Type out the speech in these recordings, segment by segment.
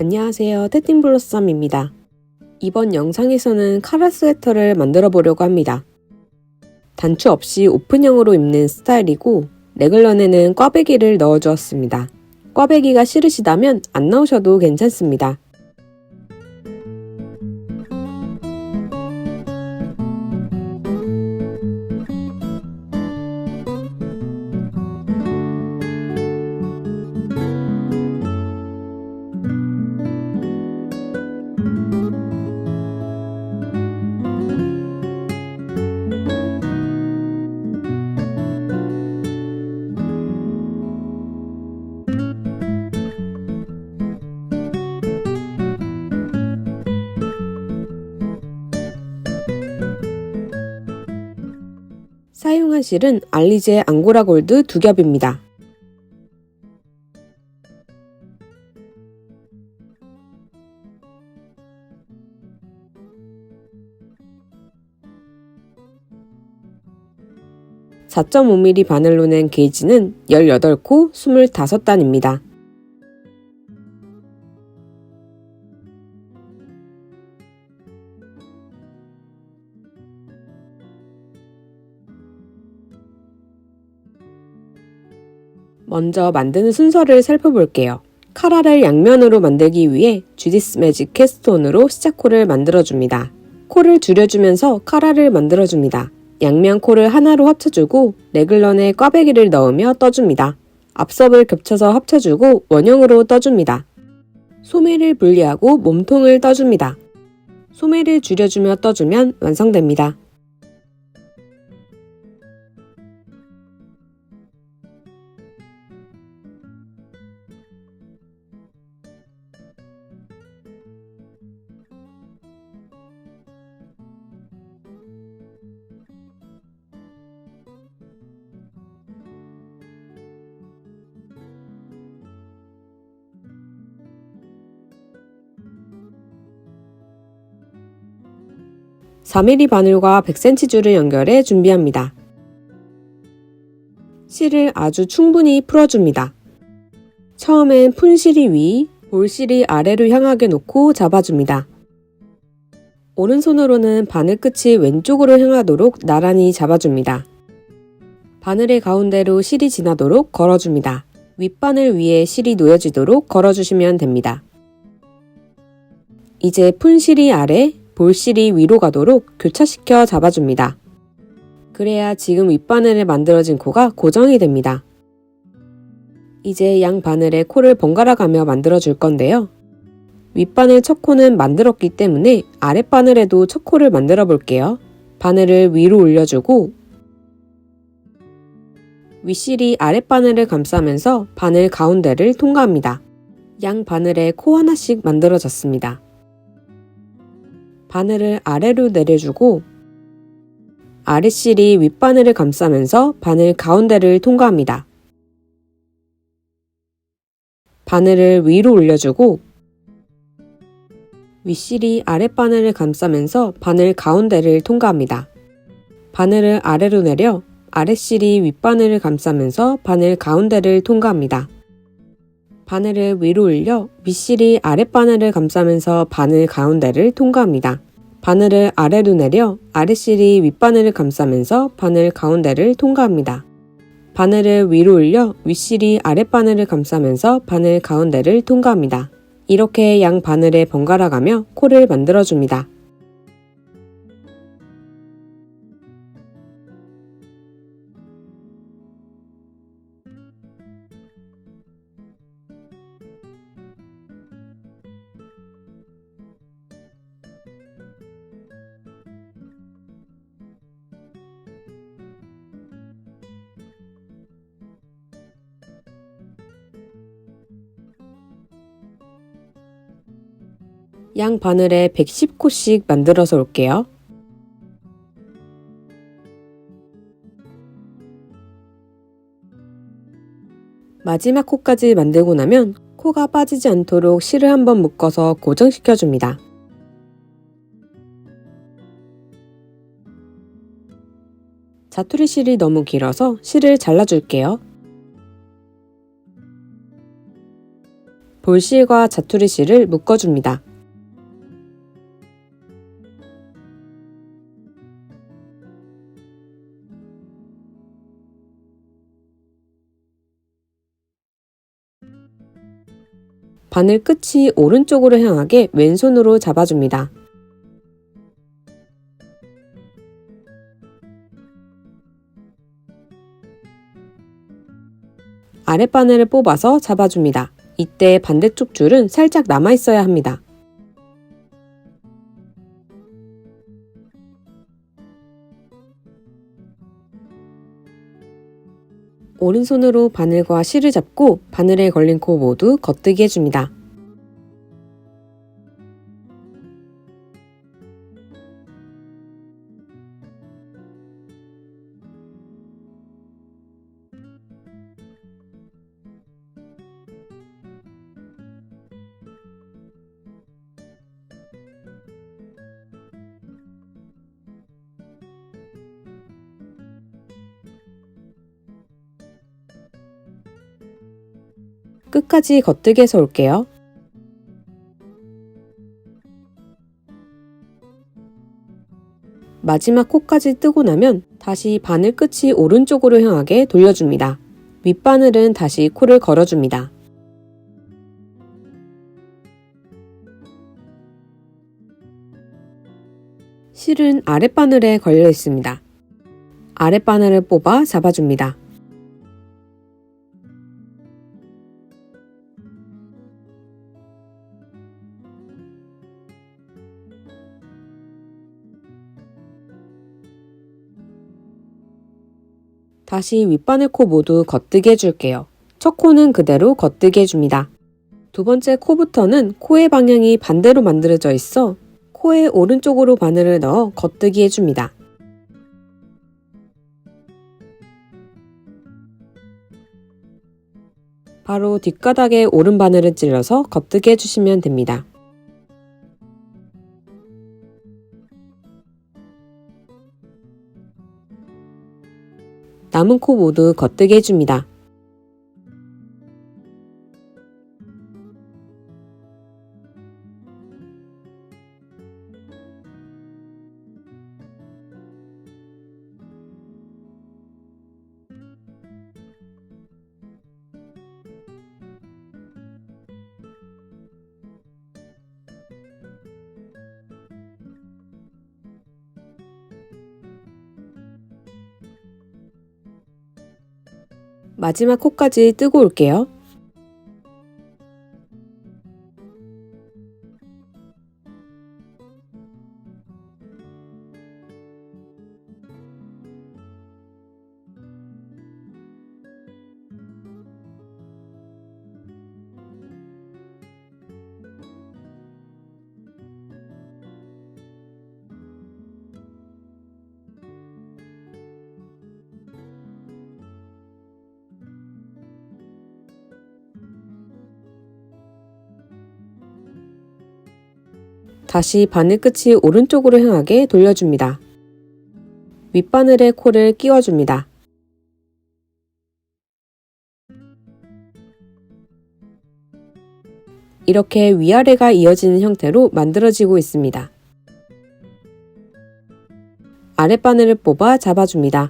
안녕하세요, 테팅블로썸입니다. 이번 영상에서는 카라 스웨터를 만들어 보려고 합니다. 단추 없이 오픈형으로 입는 스타일이고 레글런에는 꽈배기를 넣어 주었습니다. 꽈배기가 싫으시다면 안 넣으셔도 괜찮습니다. 사용한 실은 알리제 앙고라 골드 2겹입니다. (4.5mm) 바늘로 낸 게이지는 18코 25단입니다. 먼저 만드는 순서를 살펴볼게요. 카라를 양면으로 만들기 위해 주디스 매직 캐스톤으로 시작코를 만들어줍니다. 코를 줄여주면서 카라를 만들어줍니다. 양면 코를 하나로 합쳐주고 레글런에 꽈배기를 넣으며 떠줍니다. 앞섭을 겹쳐서 합쳐주고 원형으로 떠줍니다. 소매를 분리하고 몸통을 떠줍니다. 소매를 줄여주며 떠주면 완성됩니다. (4mm) 바늘과 100cm 줄을 연결해 준비합니다. 실을 아주 충분히 풀어줍니다. 처음엔 푼실이 위, 볼실이 아래로 향하게 놓고 잡아줍니다. 오른손으로는 바늘 끝이 왼쪽으로 향하도록 나란히 잡아줍니다. 바늘의 가운데로 실이 지나도록 걸어줍니다. 윗바늘 위에 실이 놓여지도록 걸어주시면 됩니다. 이제 푼실이 아래, 볼실이 위로 가도록 교차시켜 잡아줍니다. 그래야 지금 윗바늘에 만들어진 코가 고정이 됩니다. 이제 양 바늘에 코를 번갈아 가며 만들어 줄 건데요. 윗바늘 첫 코는 만들었기 때문에 아랫바늘에도 첫 코를 만들어 볼게요. 바늘을 위로 올려주고 윗실이 아랫바늘을 감싸면서 바늘 가운데를 통과합니다. 양 바늘에 코 하나씩 만들어졌습니다. 바늘을 아래로 내려주고 아랫실이 윗바늘을 감싸면서 바늘 가운데를 통과합니다. 바늘을 위로 올려주고 윗실이 아랫바늘을 감싸면서 바늘 가운데를 통과합니다. 바늘을 아래로 내려 아랫실이 윗바늘을 감싸면서 바늘 가운데를 통과합니다. 바늘을 위로 올려 윗실이 아랫바늘을 감싸면서 바늘 가운데를 통과합니다. 바늘을 아래로 내려 아랫실이 윗바늘을 감싸면서 바늘 가운데를 통과합니다. 바늘을 위로 올려 윗실이 아랫바늘을 감싸면서 바늘 가운데를 통과합니다. 이렇게 양 바늘에 번갈아 가며 코를 만들어줍니다. 양 바늘에 110코씩 만들어서 올게요. 마지막 코까지 만들고 나면 코가 빠지지 않도록 실을 한번 묶어서 고정시켜 줍니다. 자투리 실이 너무 길어서 실을 잘라줄게요. 볼실과 자투리실을 묶어줍니다. 바늘 끝이 오른쪽으로 향하게 왼손으로 잡아줍니다. 아랫바늘을 뽑아서 잡아줍니다. 이때 반대쪽 줄은 살짝 남아 있어야 합니다. 오른손으로 바늘과 실을 잡고 바늘에 걸린 코 모두 겉뜨기 해줍니다. 끝까지 겉뜨기 해서 올게요. 마지막 코까지 뜨고 나면 다시 바늘 끝이 오른쪽으로 향하게 돌려줍니다. 윗바늘은 다시 코를 걸어줍니다. 실은 아랫바늘에 걸려 있습니다. 아랫바늘을 뽑아 잡아줍니다. 다시 윗바늘 코 모두 겉뜨기 해줄게요. 첫 코는 그대로 겉뜨기 해줍니다. 두 번째 코부터는 코의 방향이 반대로 만들어져 있어 코의 오른쪽으로 바늘을 넣어 겉뜨기 해줍니다. 바로 뒷가닥에 오른 바늘을 찔러서 겉뜨기 해주시면 됩니다. 남은 코 모두 겉뜨기 해줍니다. 마지막 코까지 뜨고 올게요. 다시 바늘 끝이 오른쪽으로 향하게 돌려줍니다. 윗바늘에 코를 끼워줍니다. 이렇게 위아래가 이어지는 형태로 만들어지고 있습니다. 아랫바늘을 뽑아 잡아줍니다.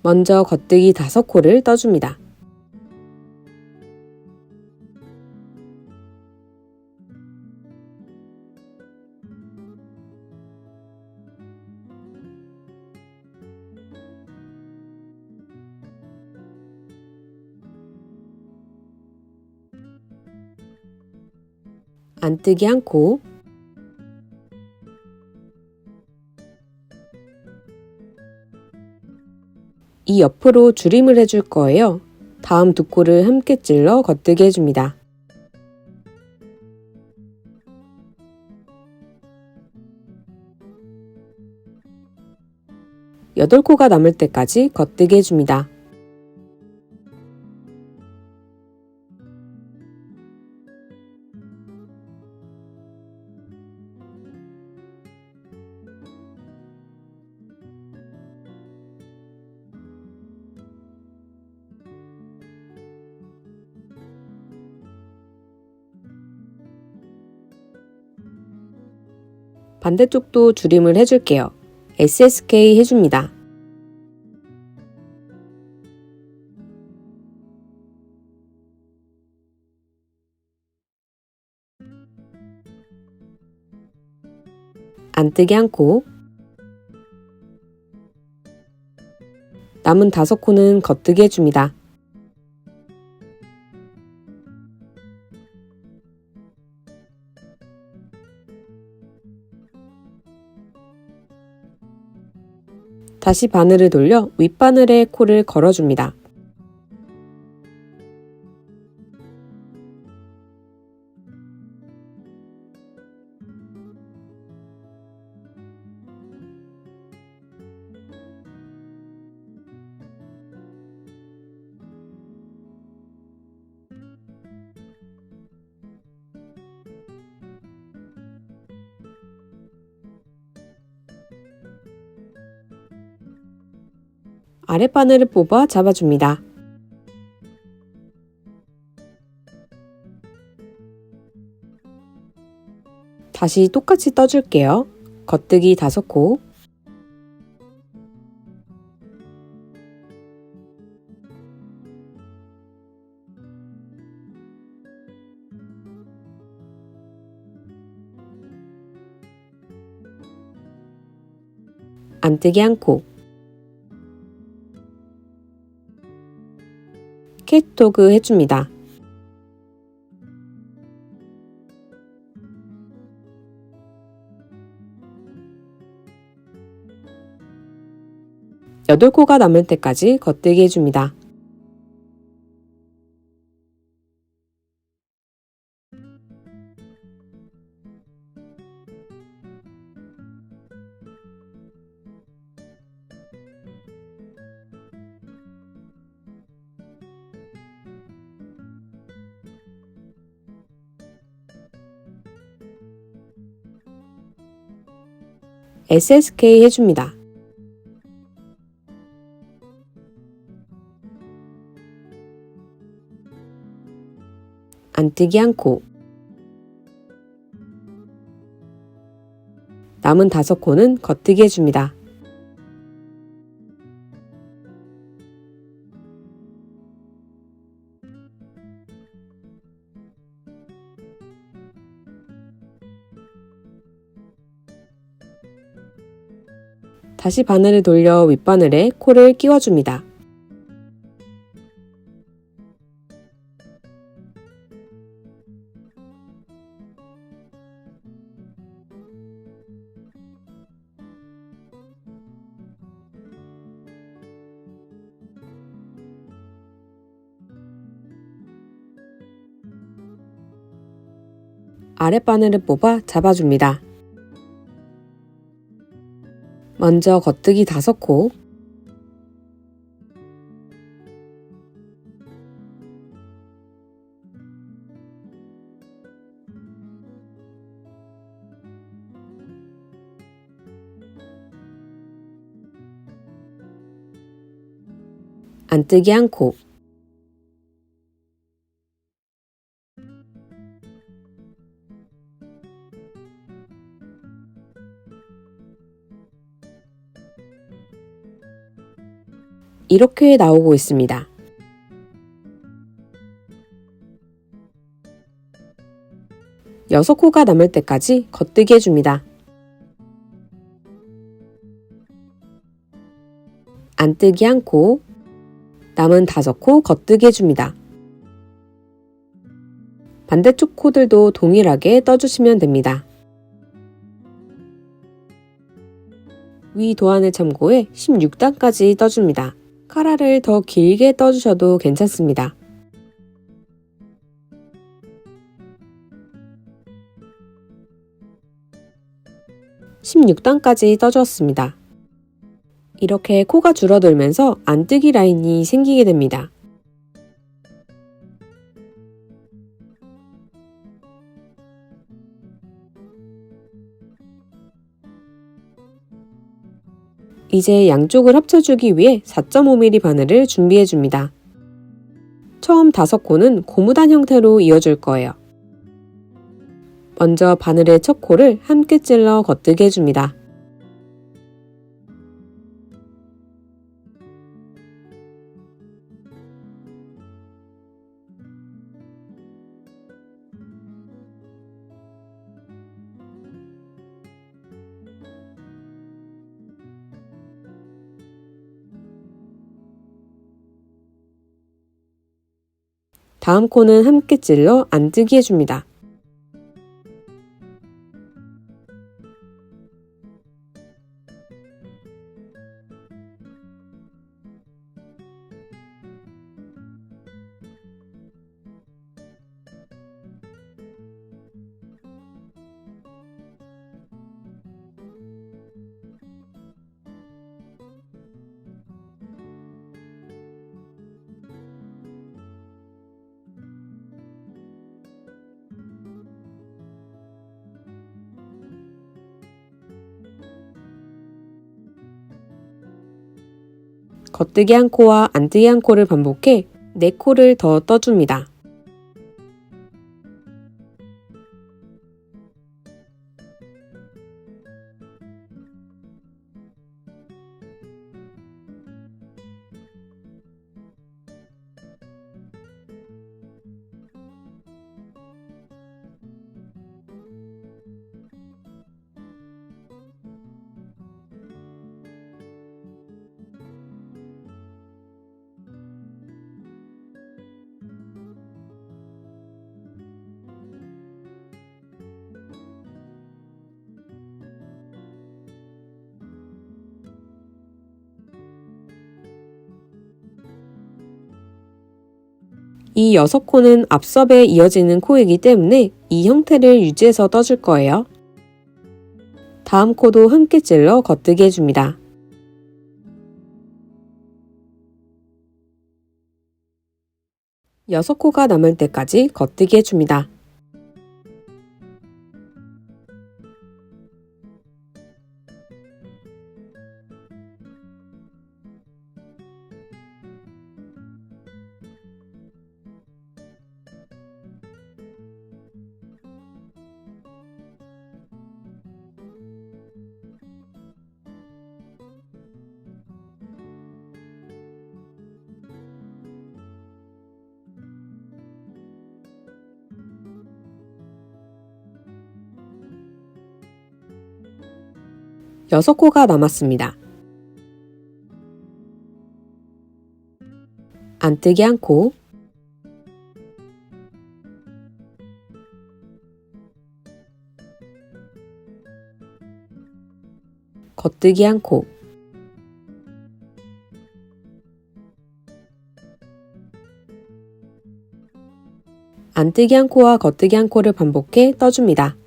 먼저 겉뜨기 5코를 떠줍니다. 안뜨기 1코, 이 옆으로 줄임을 해줄 거예요. 다음 2코를 함께 찔러 겉뜨기 해줍니다. 여덟 코가 남을 때까지 겉뜨기 해줍니다. 반대쪽도 줄임을 해줄게요. SSK 해줍니다. 안뜨기 한 코, 남은 5코는 겉뜨기 해줍니다. 다시 바늘을 돌려 윗바늘에 코를 걸어줍니다. 아랫바늘을 뽑아 잡아줍니다. 다시 똑같이 떠줄게요. 겉뜨기 5코, 안뜨기 한 코, 캣토그 해줍니다. 여덟 코가 남을 때까지 겉뜨기 해줍니다. SSK 해줍니다. 안뜨기 한 코, 남은 5코는 겉뜨기 해줍니다. 다시 바늘을 돌려 윗바늘에 코를 끼워줍니다. 아랫바늘을 뽑아 잡아줍니다. 먼저 겉뜨기 5코, 안뜨기 한 코, 이렇게 나오고 있습니다. 여섯 코가 남을 때까지 겉뜨기 해줍니다. 안뜨기 한 코, 남은 5코 겉뜨기 해줍니다. 반대쪽 코들도 동일하게 떠주시면 됩니다. 위 도안을 참고해 16단까지 떠줍니다. 카라를 더 길게 떠주셔도 괜찮습니다. 16단까지 떠주었습니다. 이렇게 코가 줄어들면서 안뜨기 라인이 생기게 됩니다. 이제 양쪽을 합쳐주기 위해 4.5mm 바늘을 준비해줍니다. 처음 5코는 고무단 형태로 이어줄 거예요. 먼저 바늘의 첫 코를 함께 찔러 겉뜨게 해줍니다. 다음 코는 함께 찔러 안뜨기 해줍니다. 겉뜨기 한 코와 안뜨기 한 코를 반복해 4코를 더 떠줍니다. 이 6코는 앞서 배에 이어지는 코이기 때문에 이 형태를 유지해서 떠줄 거예요. 다음 코도 함께 찔러 겉뜨기 해줍니다. 여섯 코가 남을 때까지 겉뜨기 해줍니다. 여섯 코가 남았습니다. 안뜨기 한 코, 겉뜨기 한 코, 안뜨기 한 코와 겉뜨기 한 코를 반복해 떠줍니다.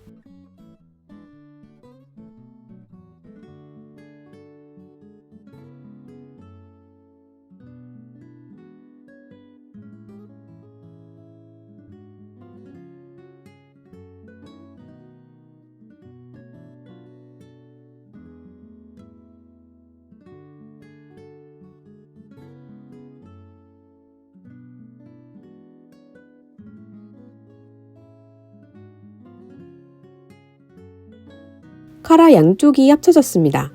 카라 양쪽이 합쳐졌습니다.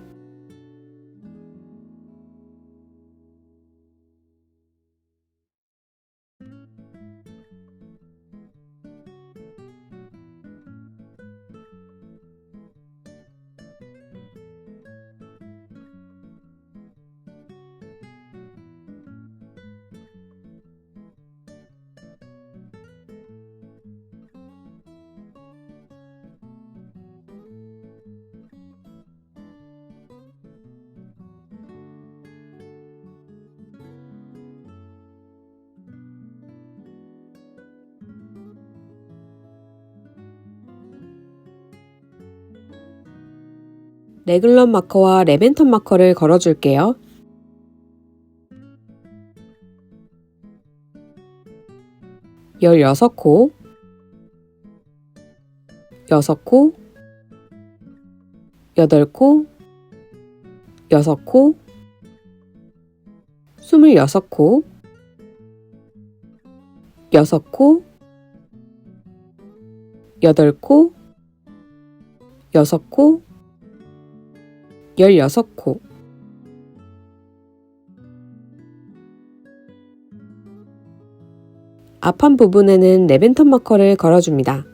레글런 마커와 레벤턴 마커를 걸어줄게요. 열여섯 코, 6코, 8코, 6코, 26코, 6코, 8코, 6코, 16코. 앞판 부분에는 레벤턴 마커를 걸어줍니다.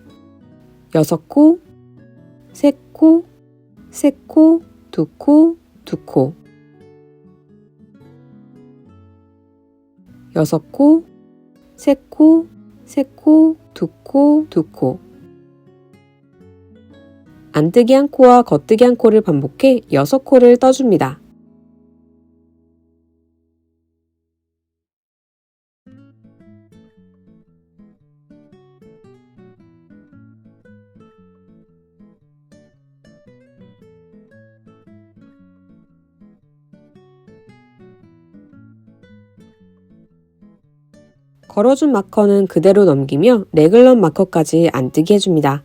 6코, 3코, 3코, 2코, 2코. 6코, 3코, 3코, 2코, 2코. 안뜨기 1코와 겉뜨기 1코를 반복해 6코를 떠줍니다. 걸어준 마커는 그대로 넘기며 레글런 마커까지 안뜨기 해줍니다.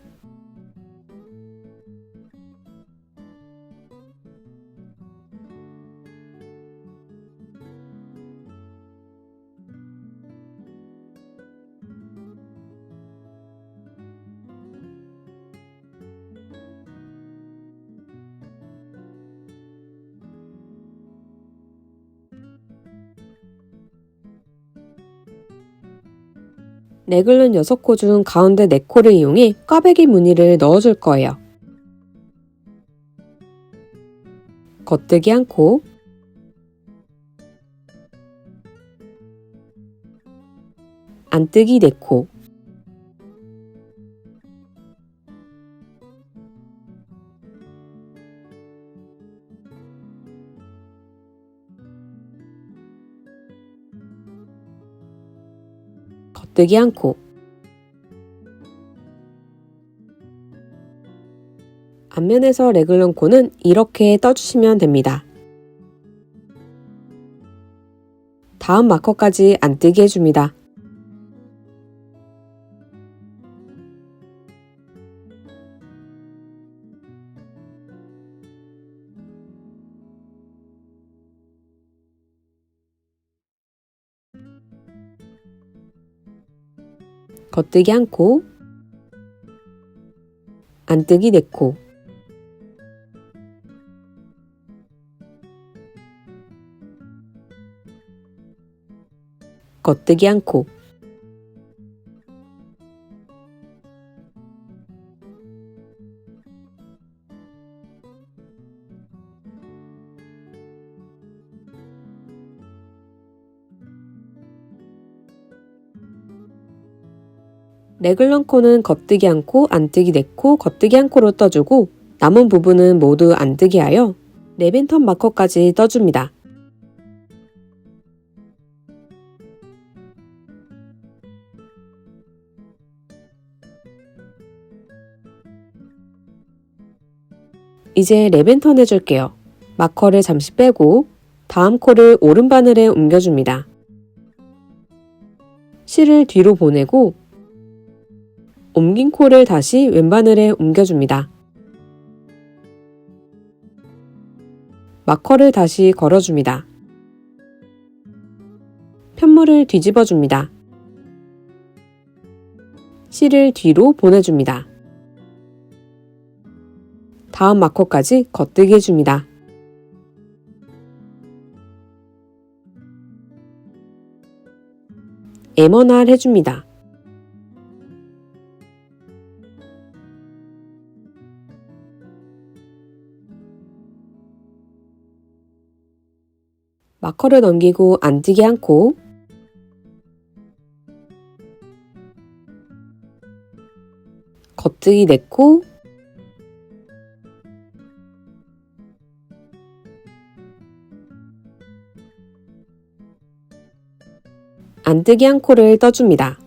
레글런 6코 중 가운데 4코를 이용해 꽈배기 무늬를 넣어줄 거예요. 겉뜨기 1코, 안뜨기 4코, 겉뜨기 1코. 앞면에서 레글런 코는 이렇게 떠주시면 됩니다. 다음 마커까지 안뜨기 해줍니다. 겉뜨기 1코, 안뜨기 4코. 겉뜨기 1코. 레글런 코는 겉뜨기 1코, 안뜨기 4코, 겉뜨기 1코로 떠주고 남은 부분은 모두 안뜨기 하여 레벤턴 마커까지 떠줍니다. 이제 레벤턴 해줄게요. 마커를 잠시 빼고 다음 코를 오른 바늘에 옮겨줍니다. 실을 뒤로 보내고 옮긴 코를 다시 왼바늘에 옮겨줍니다. 마커를 다시 걸어줍니다. 편물을 뒤집어줍니다. 실을 뒤로 보내줍니다. 다음 마커까지 겉뜨기 해줍니다. 에머날 해줍니다. 마커를 넘기고 안뜨기 1코, 겉뜨기 4코, 안뜨기 1코를 떠줍니다.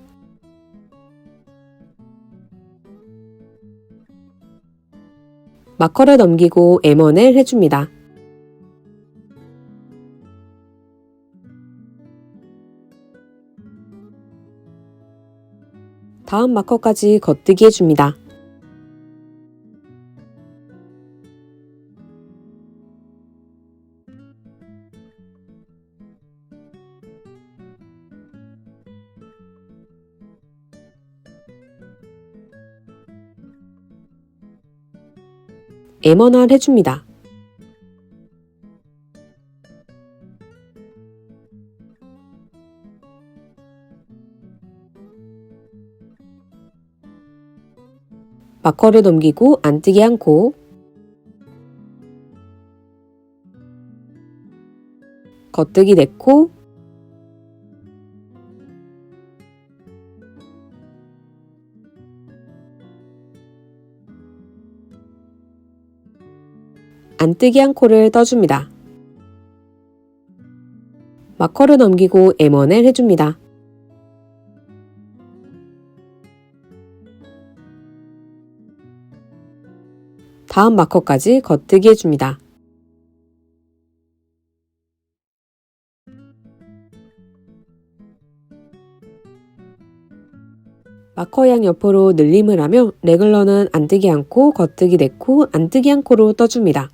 마커를 넘기고 M1을 해줍니다. 다음 마커까지 겉뜨기 해줍니다. M1R 해줍니다. 마커를 넘기고 안뜨기 않고 겉뜨기 4코 안뜨기 1코를 떠줍니다. 마커를 넘기고 M1L 해줍니다. 다음 마커까지 겉뜨기 해줍니다. 마커 양 옆으로 늘림을 하며 레글러는 안뜨기 1코, 겉뜨기 4코, 안뜨기 1코로 떠줍니다.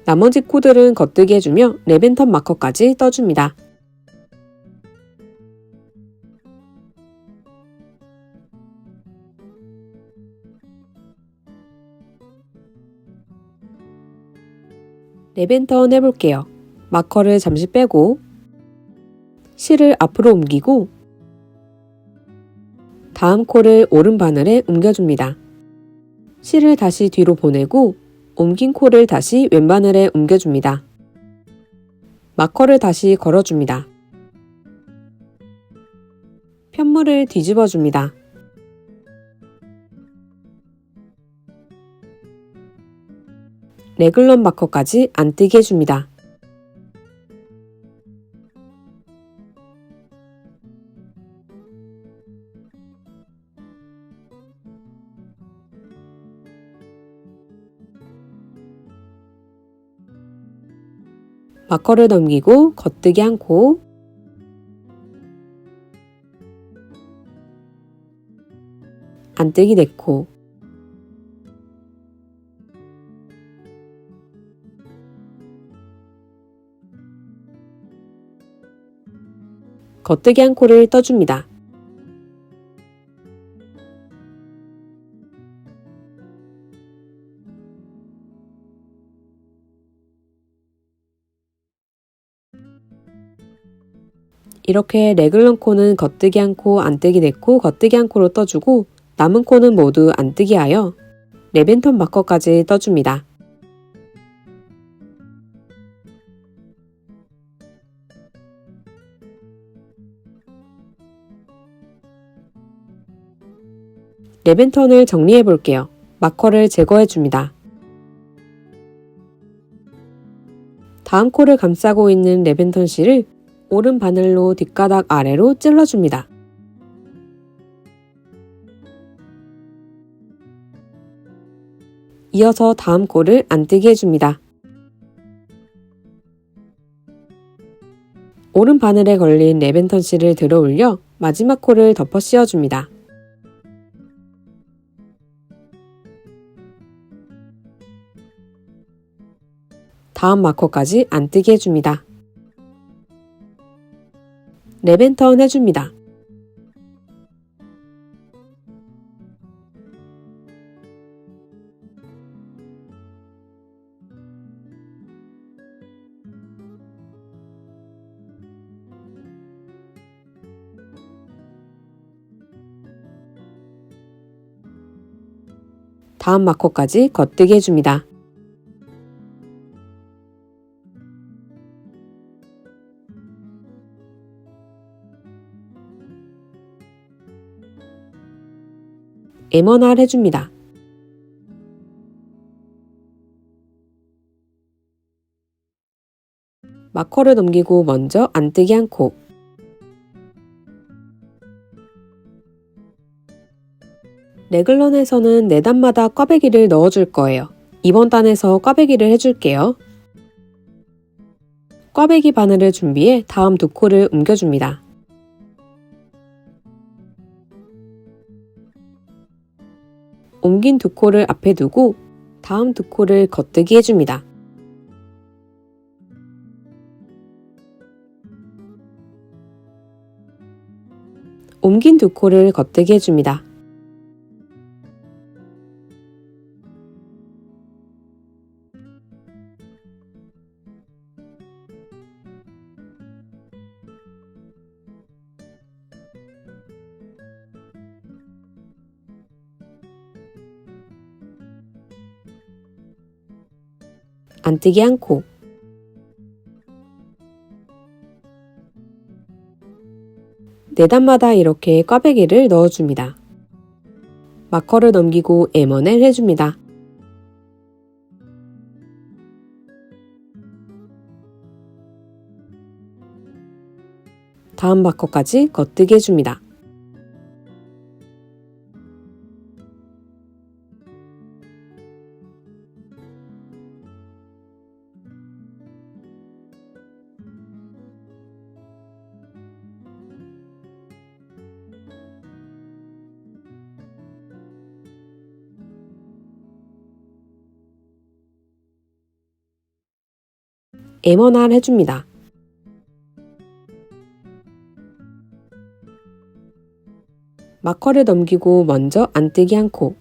나머지 코들은 겉뜨기 해주며 레벤턴 마커까지 떠줍니다. 레벤턴 해볼게요. 마커를 잠시 빼고 실을 앞으로 옮기고 다음 코를 오른 바늘에 옮겨줍니다. 실을 다시 뒤로 보내고 옮긴 코를 다시 왼 바늘에 옮겨줍니다. 마커를 다시 걸어줍니다. 편물을 뒤집어줍니다. 레글런 마커까지 안뜨기 해줍니다. 마커를 넘기고 겉뜨기 1코 안뜨기 4코 겉뜨기 1코를 떠줍니다. 이렇게 레글런 코는 겉뜨기 1코, 안뜨기 4코, 겉뜨기 1코로 떠주고 남은 코는 모두 안뜨기 하여 레벤턴 마커까지 떠줍니다. 레벤턴을 정리해 볼게요. 마커를 제거해 줍니다. 다음 코를 감싸고 있는 레벤턴 실을 오른 바늘로 뒷가닥 아래로 찔러줍니다. 이어서 다음 코를 안뜨기 해줍니다. 오른 바늘에 걸린 레벤턴 실을 들어 올려 마지막 코를 덮어 씌워줍니다. 다음 마커까지 안뜨기 해줍니다. 레벤턴 해줍니다. 다음 마커까지 겉뜨기 해줍니다. M1R 해줍니다. 마커를 넘기고 먼저 안뜨기 1코 레글런에서는 4단마다 꽈배기를 넣어줄 거예요. 이번 단에서 꽈배기를 해줄게요. 꽈배기 바늘을 준비해 다음 2코를 옮겨줍니다. 옮긴 2코를 앞에 두고 다음 2코를 겉뜨기 해줍니다. 옮긴 2코를 겉뜨기 해줍니다. 안뜨기한 코. 네 단마다 이렇게 꽈배기를 넣어줍니다. 마커를 넘기고 M1을 해줍니다. 다음 마커까지 겉뜨기 해줍니다. M1R 해줍니다. 마커를 넘기고 먼저 안뜨기 한 코.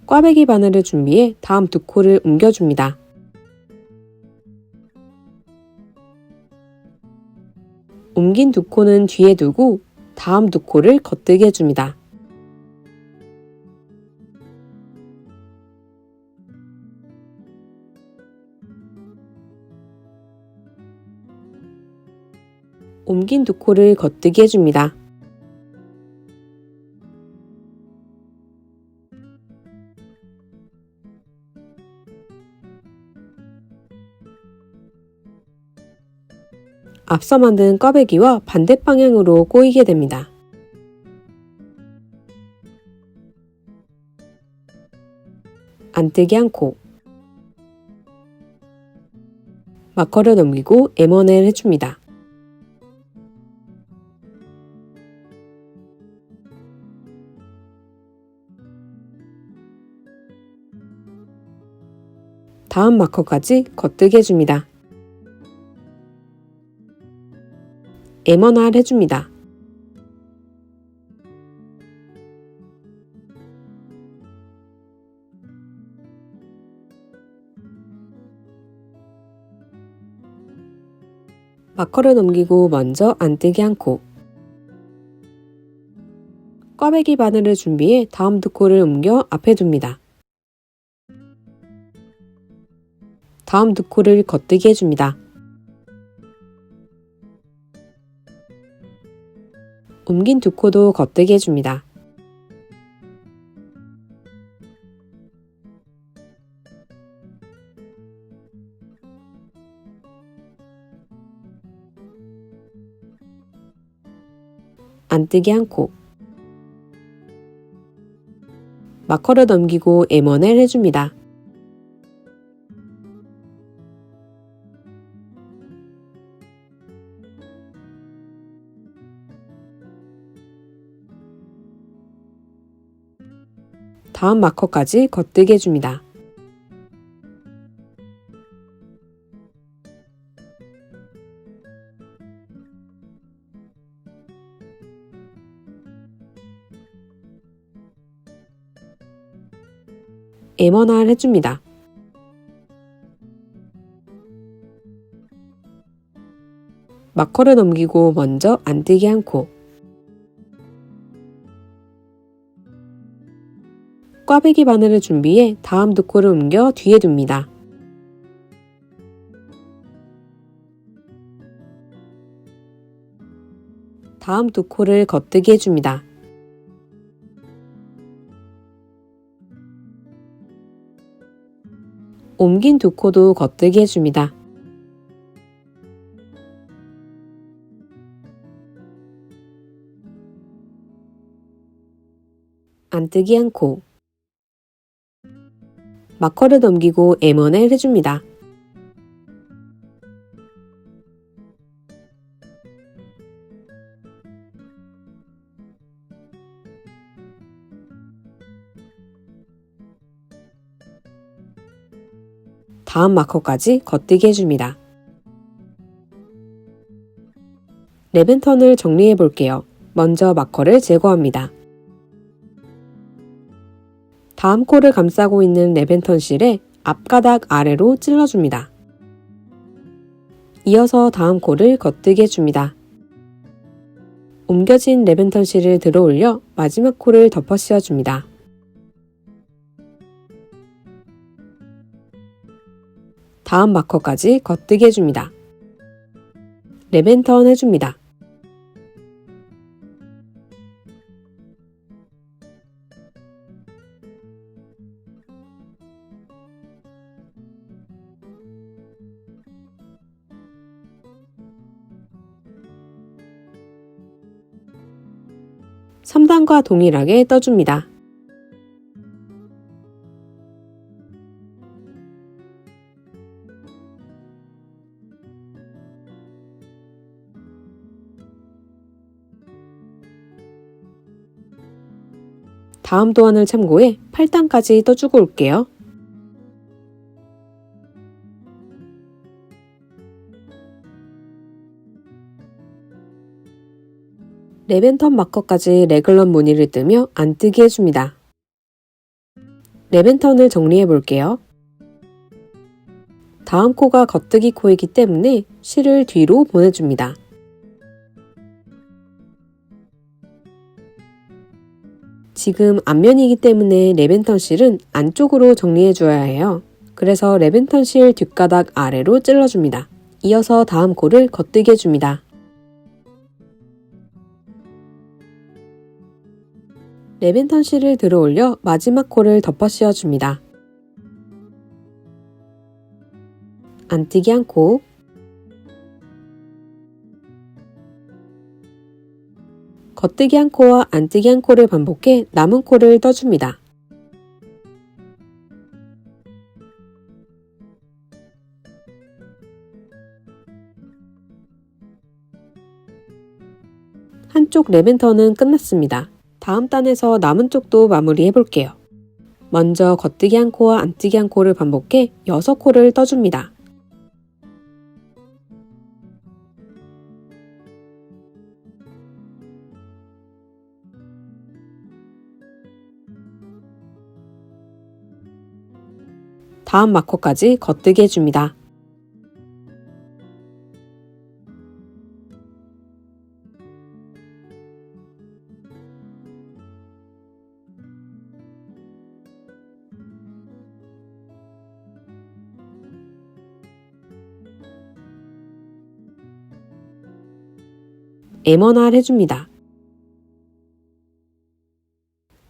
꽈배기 바늘을 준비해 다음 두 코를 옮겨줍니다. 옮긴 두 코는 뒤에 두고 다음 두 코를 겉뜨기 해줍니다. 옮긴 두 코를 겉뜨기 해줍니다. 앞서 만든 꽈배기와 반대 방향으로 꼬이게 됩니다. 안뜨기 한 코. 마커를 넘기고 M1을 해줍니다. 다음 마커까지 겉뜨기 해줍니다. M1R 해줍니다. 마커를 넘기고 먼저 안뜨기 한 코. 꽈배기 바늘을 준비해 다음 두 코를 옮겨 앞에 둡니다. 다음 두 코를 겉뜨기 해줍니다. 옮긴 두 코도 겉뜨기 해줍니다. 안뜨기 한 코. 마커를 넘기고 M1을 해줍니다. 다음 마커까지 겉뜨기 해줍니다. M1R 해줍니다. 마커를 넘기고 먼저 안뜨기 한 코. 꽈배기 바늘을 준비해 다음 두 코를 옮겨 뒤에 둡니다. 다음 두 코를 겉뜨기 해줍니다. 옮긴 두 코도 겉뜨기 해줍니다. 안뜨기 한 코. 마커를 넘기고 M1을 해줍니다. 다음 마커까지 겉뜨기 해줍니다. 레벤턴을 정리해 볼게요. 먼저 마커를 제거합니다. 다음 코를 감싸고 있는 레벤턴 실에 앞가닥 아래로 찔러줍니다. 이어서 다음 코를 겉뜨기 해줍니다. 옮겨진 레벤턴 실을 들어 올려 마지막 코를 덮어 씌워줍니다. 다음 마커까지 겉뜨기 해줍니다. 랩앤턴 해줍니다. (3단과) 동일하게 떠줍니다. 다음 도안을 참고해 8단까지 떠주고 올게요. 랩앤턴 마커까지 레글런 무늬를 뜨며 안뜨기 해줍니다. 랩앤턴을 정리해 볼게요. 다음 코가 겉뜨기 코이기 때문에 실을 뒤로 보내줍니다. 지금 앞면이기 때문에 랩앤턴 실은 안쪽으로 정리해 주어야 해요. 그래서 랩앤턴 실 뒷가닥 아래로 찔러줍니다. 이어서 다음 코를 겉뜨기 해줍니다. 랩앤턴 실을 들어 올려 마지막 코를 덮어 씌워줍니다. 안뜨기 한 코, 겉뜨기 한 코와 안뜨기 한 코를 반복해 남은 코를 떠줍니다. 한쪽 랩앤턴은 끝났습니다. 다음 단에서 남은 쪽도 마무리해 볼게요. 먼저 겉뜨기 한 코와 안뜨기 한 코를 반복해 6코를 떠줍니다. 다음 마커까지 겉뜨기 해줍니다. 에머날 해줍니다.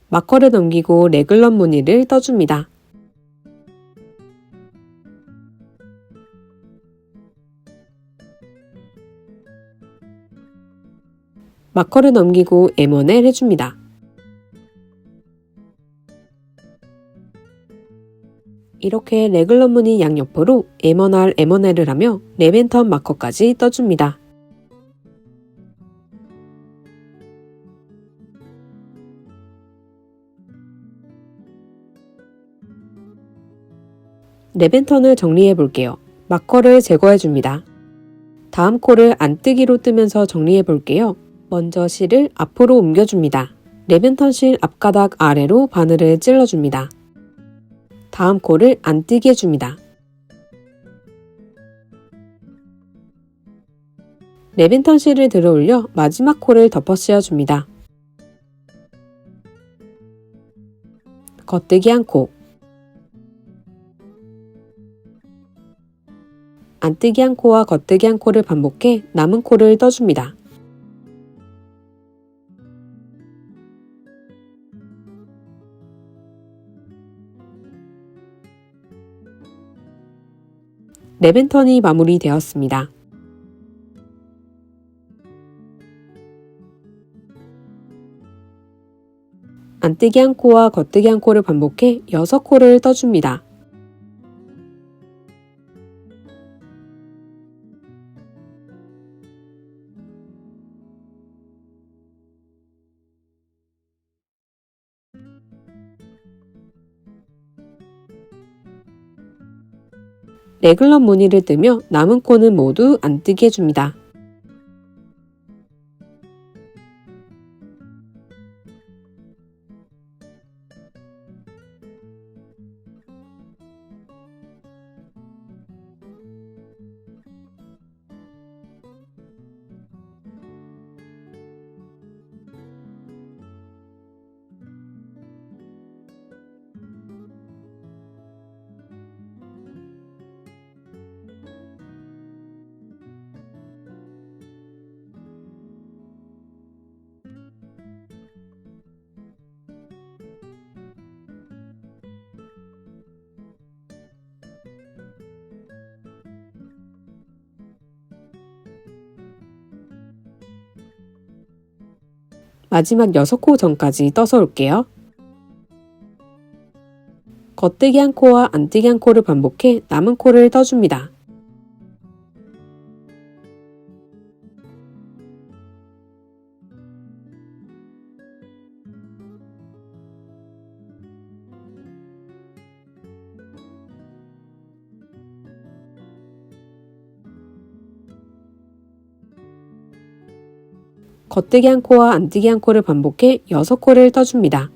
마커를 넘기고 레글런 무늬를 떠줍니다. 마커를 넘기고 에머넬 해줍니다. 이렇게 레글런 무늬 양옆으로 에머날 에머넬을 하며 랩앤턴 마커까지 떠줍니다. 랩앤턴을 정리해 볼게요. 마커를 제거해 줍니다. 다음 코를 안뜨기로 뜨면서 정리해 볼게요. 먼저 실을 앞으로 옮겨줍니다. 랩앤턴 실 앞가닥 아래로 바늘을 찔러줍니다. 다음 코를 안뜨기 해줍니다. 랩앤턴 실을 들어 올려 마지막 코를 덮어 씌워줍니다. 겉뜨기 한 코, 안뜨기 한 코와 겉뜨기 한 코를 반복해 남은 코를 떠줍니다. 랩앤턴이 마무리되었습니다. 안뜨기 한 코와 겉뜨기 한 코를 반복해 6코를 떠줍니다. 레글런 무늬를 뜨며 남은 코는 모두 안뜨기 해줍니다. 마지막 6코 전까지 떠서 올게요. 겉뜨기 한 코와 안뜨기 한 코를 반복해 남은 코를 떠줍니다. 겉뜨기 한 코와 안뜨기 한 코를 반복해 6코를 떠줍니다.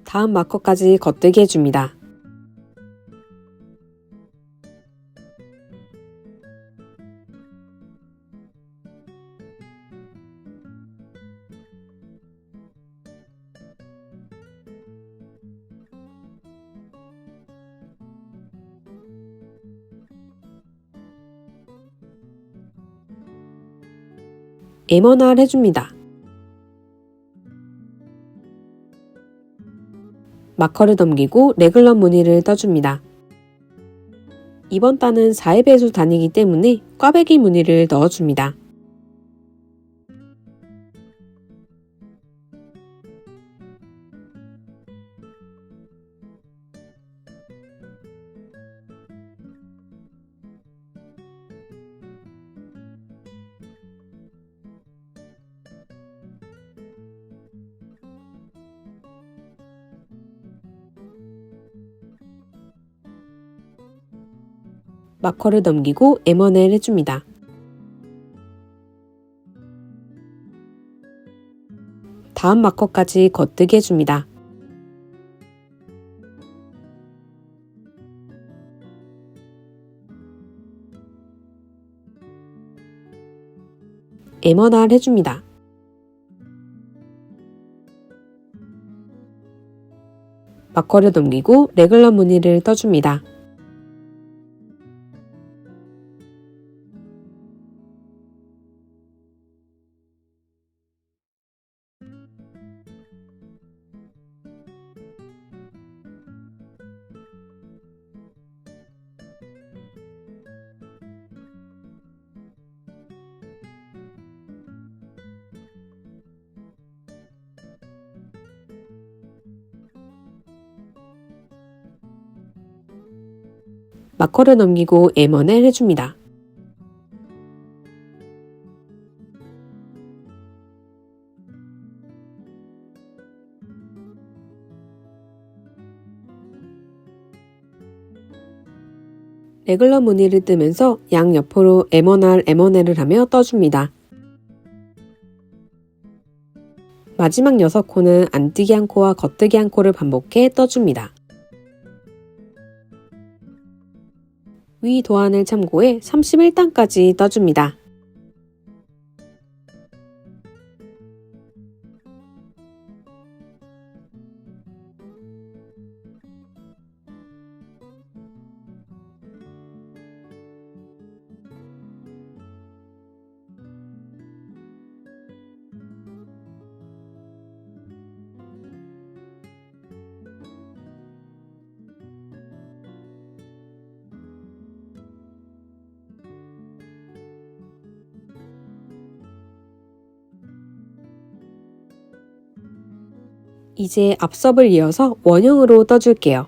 다음 마커까지 겉뜨기 해줍니다. M1R 해줍니다. 마커를 넘기고 레귤러 무늬를 떠줍니다. 이번 단은 4의 배수 단이기 때문에 꽈배기 무늬를 넣어줍니다. 마커를 넘기고 M1L 해줍니다. 다음 마커까지 겉뜨기 해줍니다. M1R 해줍니다. 마커를 넘기고 레귤러 무늬를 떠줍니다. 마커를 넘기고 M1L 해줍니다. 레귤러 무늬를 뜨면서 양옆으로 M1R, M1L을 하며 떠줍니다. 마지막 6코는 안뜨기 한 코와 겉뜨기 한 코를 반복해 떠줍니다. 위 도안을 참고해 31단까지 떠줍니다. 이제 앞섭을 이어서 원형으로 떠줄게요.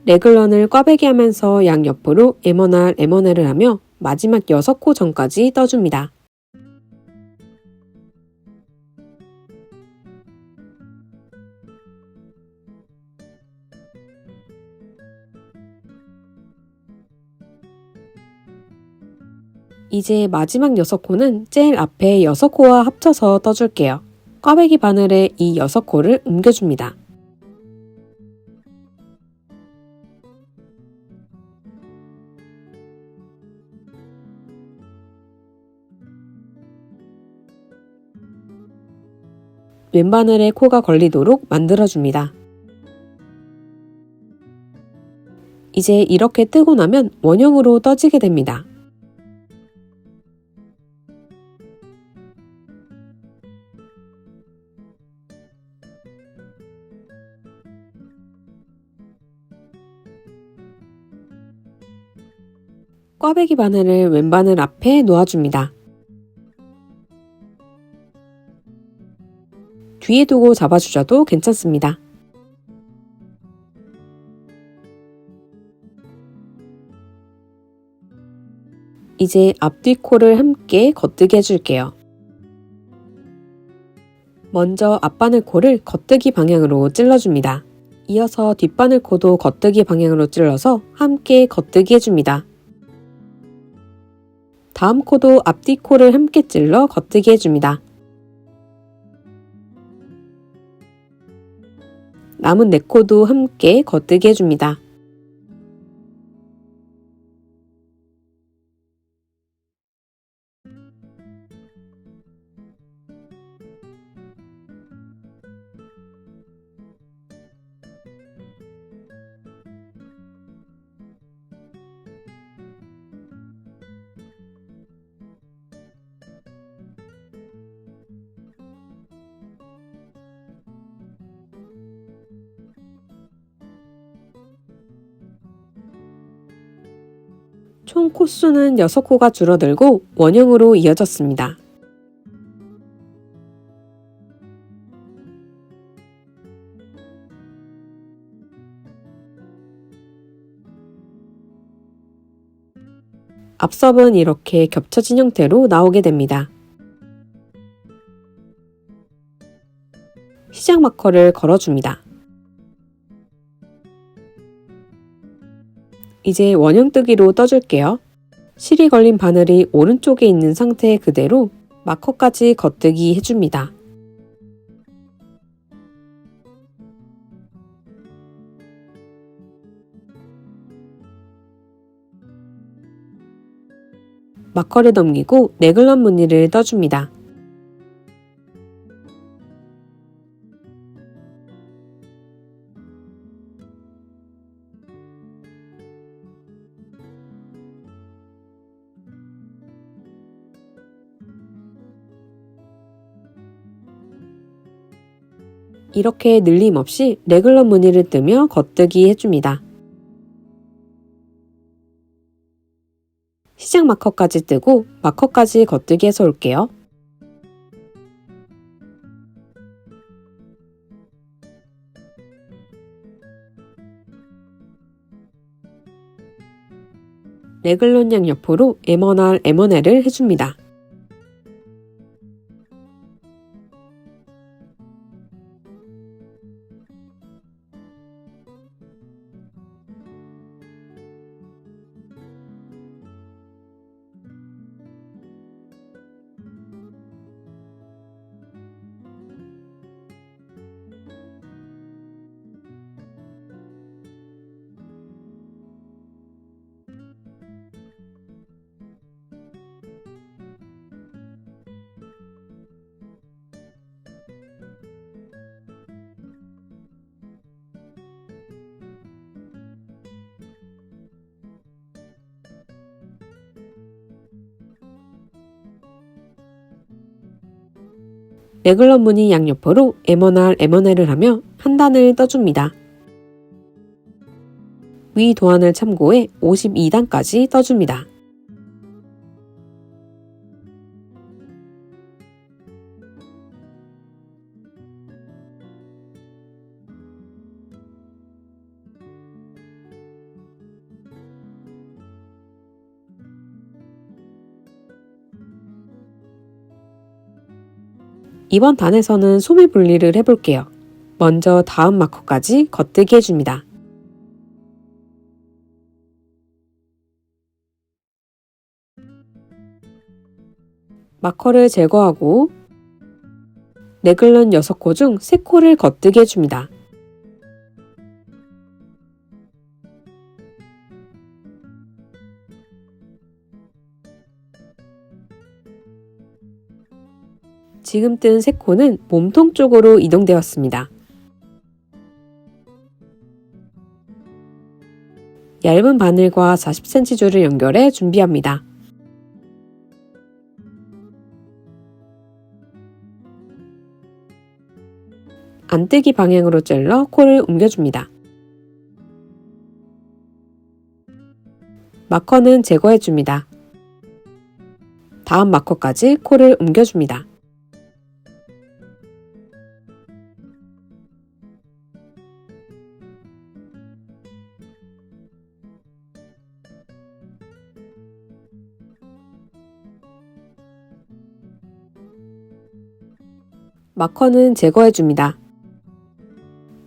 레귤런을 꽈배기 하면서 양옆으로 M1R, M1L을 하며 마지막 6코 전까지 떠줍니다. 이제 마지막 6코는 제일 앞에 6코와 합쳐서 떠줄게요. 꽈배기 바늘에 이 6코를 옮겨줍니다. 왼바늘에 코가 걸리도록 만들어줍니다. 이제 이렇게 뜨고 나면 원형으로 떠지게 됩니다. 꽈배기 바늘을 왼바늘 앞에 놓아줍니다. 뒤에 두고 잡아주셔도 괜찮습니다. 이제 앞뒤 코를 함께 겉뜨기 해줄게요. 먼저 앞바늘 코를 겉뜨기 방향으로 찔러줍니다. 이어서 뒷바늘 코도 겉뜨기 방향으로 찔러서 함께 겉뜨기 해줍니다. 다음 코도 앞뒤 코를 함께 찔러 겉뜨기 해줍니다. 남은 4코도 함께 겉뜨기 해줍니다. 총 코수는 6코가 줄어들고 원형으로 이어졌습니다. 앞섭은 이렇게 겹쳐진 형태로 나오게 됩니다. 시작 마커를 걸어줍니다. 이제 원형뜨기로 떠줄게요. 실이 걸린 바늘이 오른쪽에 있는 상태 그대로 마커까지 겉뜨기 해줍니다. 마커를 넘기고 네글런 무늬를 떠줍니다. 이렇게 늘림 없이 레글런 무늬를 뜨며 겉뜨기 해줍니다. 시작 마커까지 뜨고 마커까지 겉뜨기 해서 올게요. 레글런 양옆으로 M1R, M1L을 해줍니다. 레글런 무늬 양옆으로 M1R, M1L을 하며 한 단을 떠줍니다. 위 도안을 참고해 52단까지 떠줍니다. 이번 단에서는 소매 분리를 해볼게요. 먼저 다음 마커까지 겉뜨기 해줍니다. 마커를 제거하고 레글런 6코 중 3코를 겉뜨기 해줍니다. 지금 뜬 3코는 몸통 쪽으로 이동되었습니다. 얇은 바늘과 40cm 줄을 연결해 준비합니다. 안뜨기 방향으로 찔러 코를 옮겨줍니다. 마커는 제거해줍니다. 다음 마커까지 코를 옮겨줍니다. 마커는 제거해줍니다.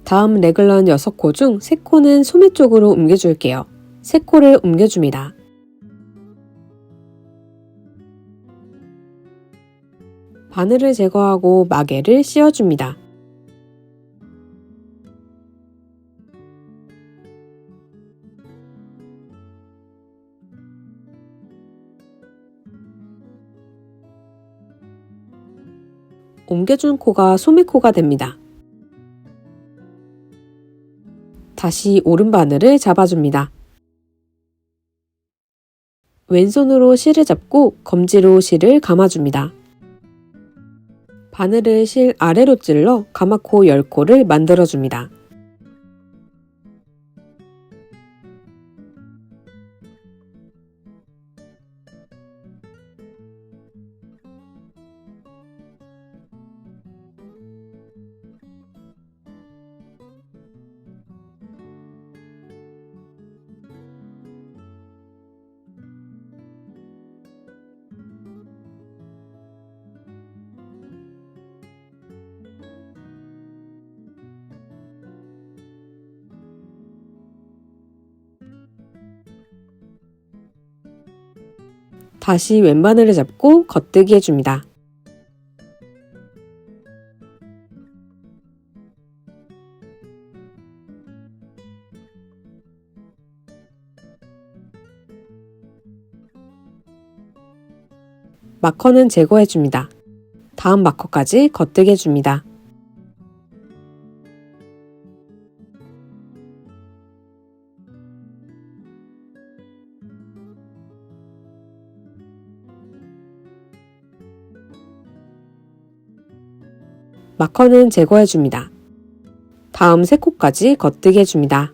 다음 레글런 6코 중 3코는 소매 쪽으로 옮겨줄게요. 3코를 옮겨줍니다. 바늘을 제거하고 마개를 씌워줍니다. 옮겨준 코가 소매코가 됩니다. 다시 오른 바늘을 잡아줍니다. 왼손으로 실을 잡고 검지로 실을 감아줍니다. 바늘을 실 아래로 찔러 가마코 10코를 만들어줍니다. 다시 왼바늘을 잡고 겉뜨기 해줍니다. 마커는 제거해줍니다. 다음 마커까지 겉뜨기 해줍니다. 마커는 제거해줍니다. 다음 3코까지 겉뜨기 해줍니다.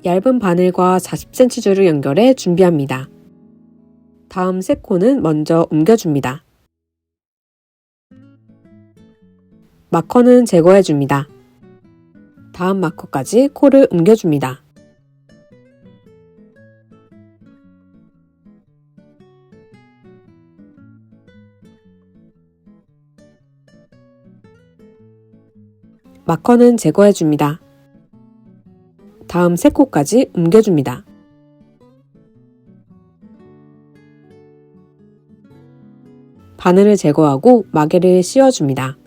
얇은 바늘과 40cm 줄을 연결해 준비합니다. 다음 3코는 먼저 옮겨줍니다. 마커는 제거해줍니다. 다음 마커까지 코를 옮겨줍니다. 마커는 제거해줍니다. 다음 3코까지 옮겨줍니다. 바늘을 제거하고 마개를 씌워줍니다.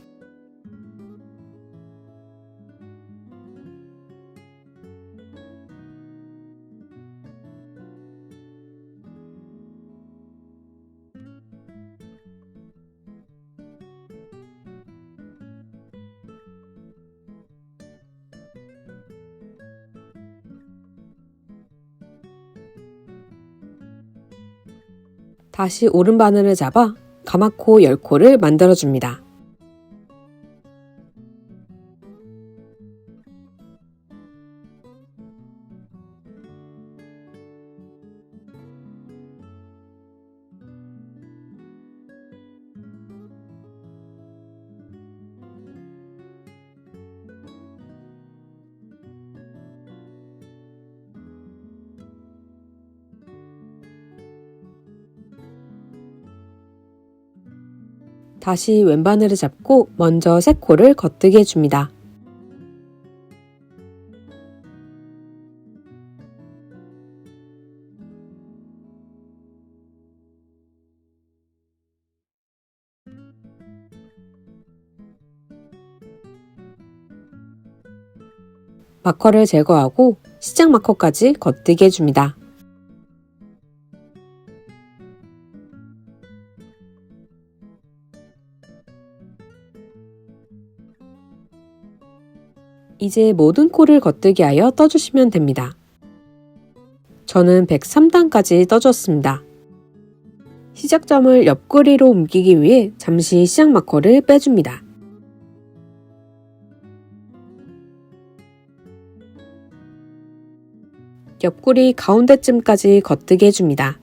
다시 오른 바늘을 잡아 가마코 10코를 만들어줍니다. 다시 왼바늘을 잡고 먼저 3코를 겉뜨기 해줍니다. 마커를 제거하고 시작 마커까지 겉뜨기 해줍니다. 이제 모든 코를 겉뜨기 하여 떠주시면 됩니다. 저는 103단까지 떠줬습니다. 시작점을 옆구리로 옮기기 위해 잠시 시작 마커를 빼줍니다. 옆구리 가운데쯤까지 겉뜨게 해줍니다.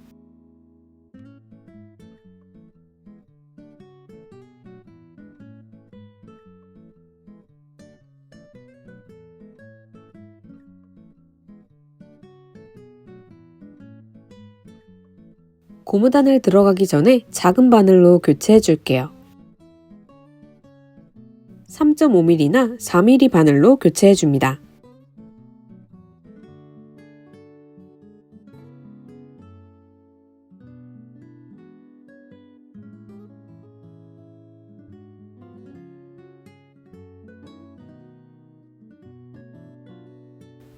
고무단을 들어가기 전에 작은 바늘로 교체해 줄게요. 3.5mm나 4mm 바늘로 교체해 줍니다.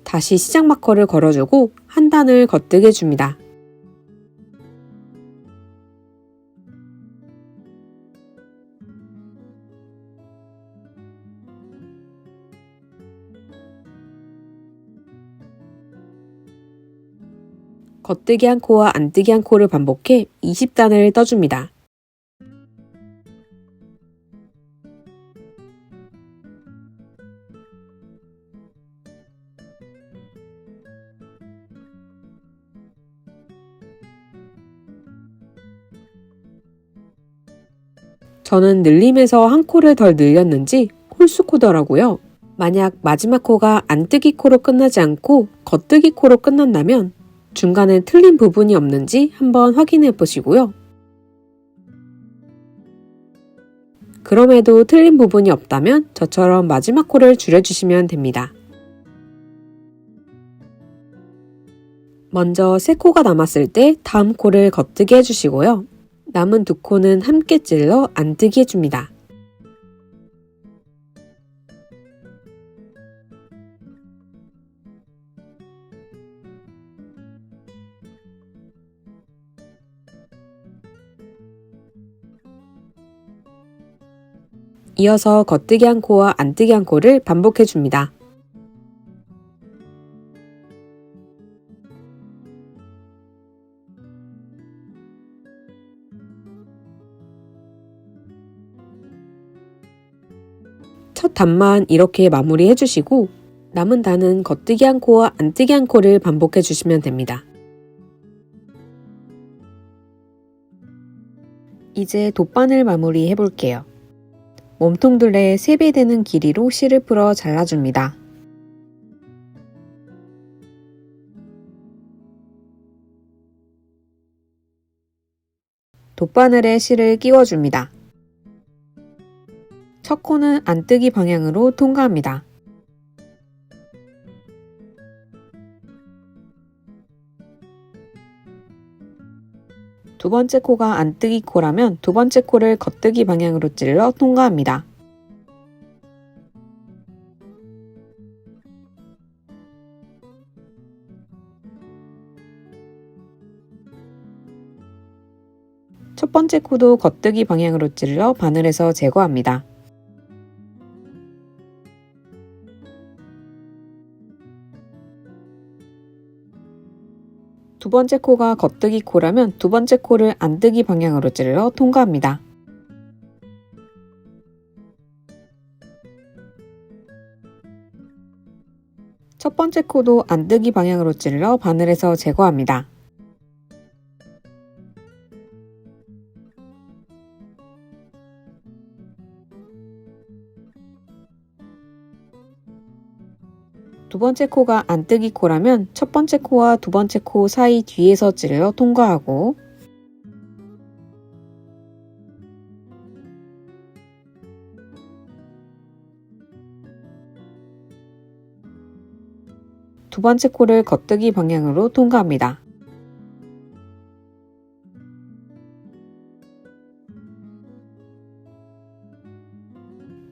다시 시작 마커를 걸어주고 한 단을 겉뜨게 해줍니다. 겉뜨기 한 코와 안뜨기 한 코를 반복해 20단을 떠줍니다. 저는 늘림에서 한 코를 덜 늘렸는지 홀수코더라고요. 만약 마지막 코가 안뜨기 코로 끝나지 않고 겉뜨기 코로 끝난다면 중간에 틀린 부분이 없는지 한번 확인해 보시고요. 그럼에도 틀린 부분이 없다면 저처럼 마지막 코를 줄여주시면 됩니다. 먼저 세 코가 남았을 때 다음 코를 겉뜨기 해주시고요. 남은 두 코는 함께 찔러 안뜨기 해줍니다. 이어서 겉뜨기 한 코와 안뜨기 한 코를 반복해 줍니다. 첫 단만 이렇게 마무리해 주시고 남은 단은 겉뜨기 한 코와 안뜨기 한 코를 반복해 주시면 됩니다. 이제 돗바늘 마무리 해볼게요. 몸통둘레의 3배 되는 길이로 실을 풀어 잘라줍니다. 돗바늘에 실을 끼워줍니다. 첫 코는 안뜨기 방향으로 통과합니다. 두 번째 코가 안뜨기 코라면 두 번째 코를 겉뜨기 방향으로 찔러 통과합니다. 첫 번째 코도 겉뜨기 방향으로 찔러 바늘에서 제거합니다. 두 번째 코가 겉뜨기 코라면 두 번째 코를 안뜨기 방향으로 찔러 통과합니다. 첫 번째 코도 안뜨기 방향으로 찔러 바늘에서 제거합니다. 두 번째 코가 안뜨기 코라면 첫 번째 코와 두 번째 코 사이 뒤에서 찔러 통과하고 두 번째 코를 겉뜨기 방향으로 통과합니다.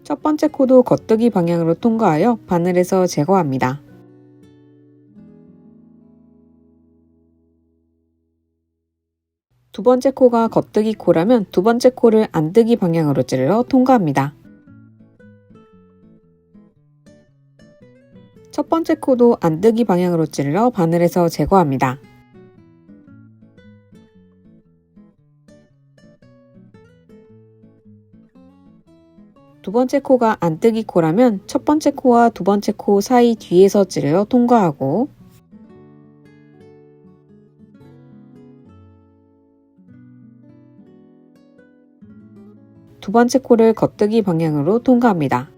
첫 번째 코도 겉뜨기 방향으로 통과하여 바늘에서 제거합니다. 두 번째 코가 겉뜨기 코라면 두 번째 코를 안뜨기 방향으로 찔러 통과합니다. 첫 번째 코도 안뜨기 방향으로 찔러 바늘에서 제거합니다. 두 번째 코가 안뜨기 코라면 첫 번째 코와 두 번째 코 사이 뒤에서 찔러 통과하고, 두 번째 코를 겉뜨기 방향으로 통과합니다.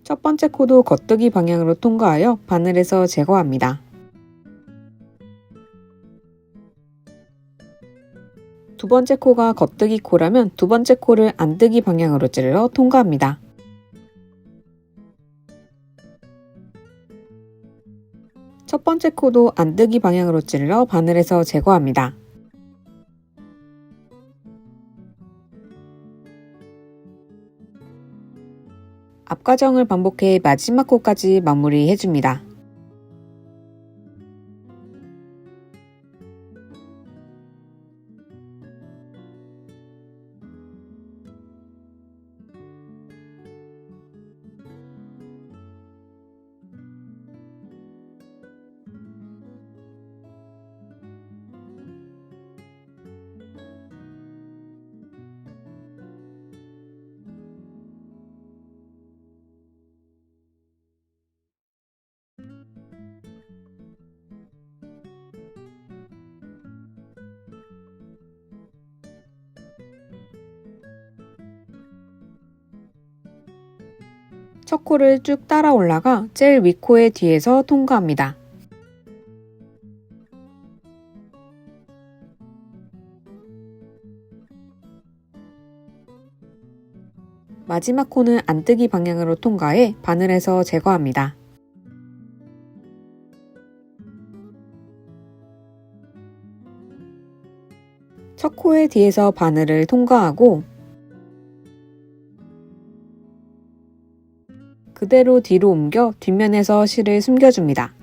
첫 번째 코도 겉뜨기 방향으로 통과하여 바늘에서 제거합니다. 두 번째 코가 겉뜨기 코라면 두 번째 코를 안뜨기 방향으로 찔러 통과합니다. 첫 번째 코도 안뜨기 방향으로 찔러 바늘에서 제거합니다. 앞 과정을 반복해 마지막 코까지 마무리해줍니다. 첫 코를 쭉 따라 올라가 제일 윗코의 뒤에서 통과합니다. 마지막 코는 안뜨기 방향으로 통과해 바늘에서 제거합니다. 첫 코의 뒤에서 바늘을 통과하고 그대로 뒤로 옮겨 뒷면에서 실을 숨겨줍니다.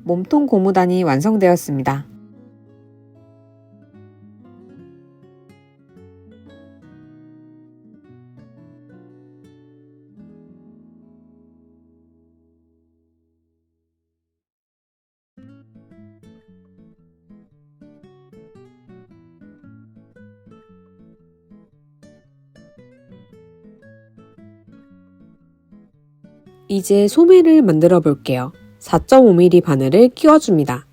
몸통 고무단이 완성되었습니다. 이제 소매를 만들어 볼게요. 4.5mm 바늘을 끼워줍니다.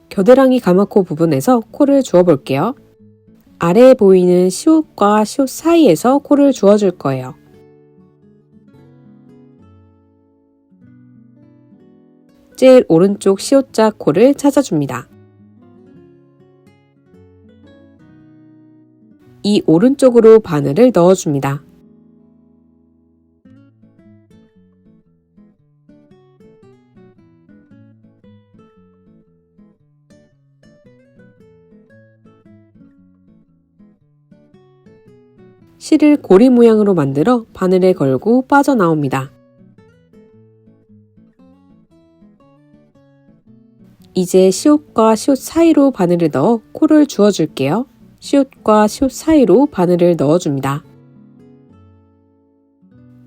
겨드랑이 가마코 부분에서 코를 주어 볼게요. 아래에 보이는 시옷과 시옷 사이에서 코를 주어줄 거예요. 제일 오른쪽 시옷자 코를 찾아줍니다. 이 오른쪽으로 바늘을 넣어줍니다. 실을 고리 모양으로 만들어 바늘에 걸고 빠져나옵니다. 이제 시옷과 시옷 사이로 바늘을 넣어 코를 주어줄게요. 시옷과 시옷 사이로 바늘을 넣어줍니다.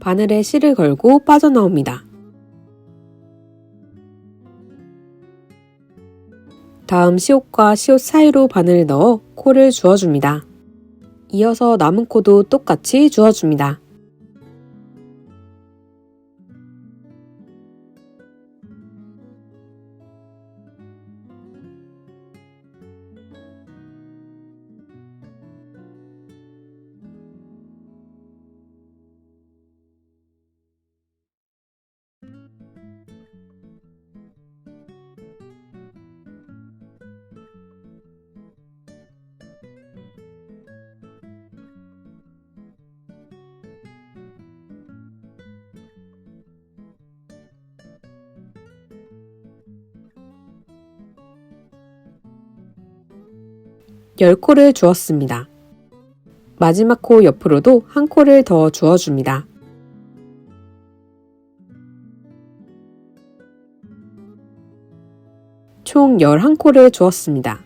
바늘에 실을 걸고 빠져나옵니다. 다음 시옷과 시옷 사이로 바늘을 넣어 코를 주어줍니다. 이어서 남은 코도 똑같이 주어줍니다. 10코를 주었습니다. 마지막 코 옆으로도 한 코를 더 주어줍니다. 총 11코를 주었습니다.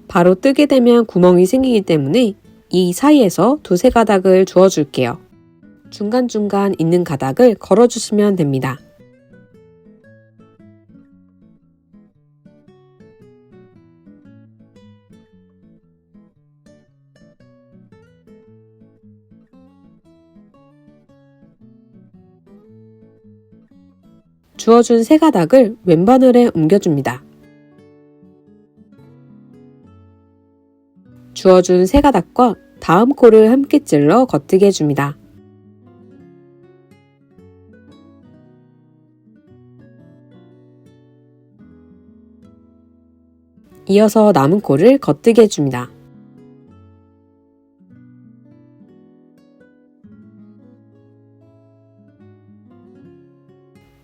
바로 뜨게 되면 구멍이 생기기 때문에 이 사이에서 두세 가닥을 주어줄게요. 중간중간 있는 가닥을 걸어주시면 됩니다. 주어준 세 가닥을 왼바늘에 옮겨줍니다. 주어준 세 가닥과 다음 코를 함께 찔러 겉뜨게 해줍니다. 이어서 남은 코를 겉뜨게 해줍니다.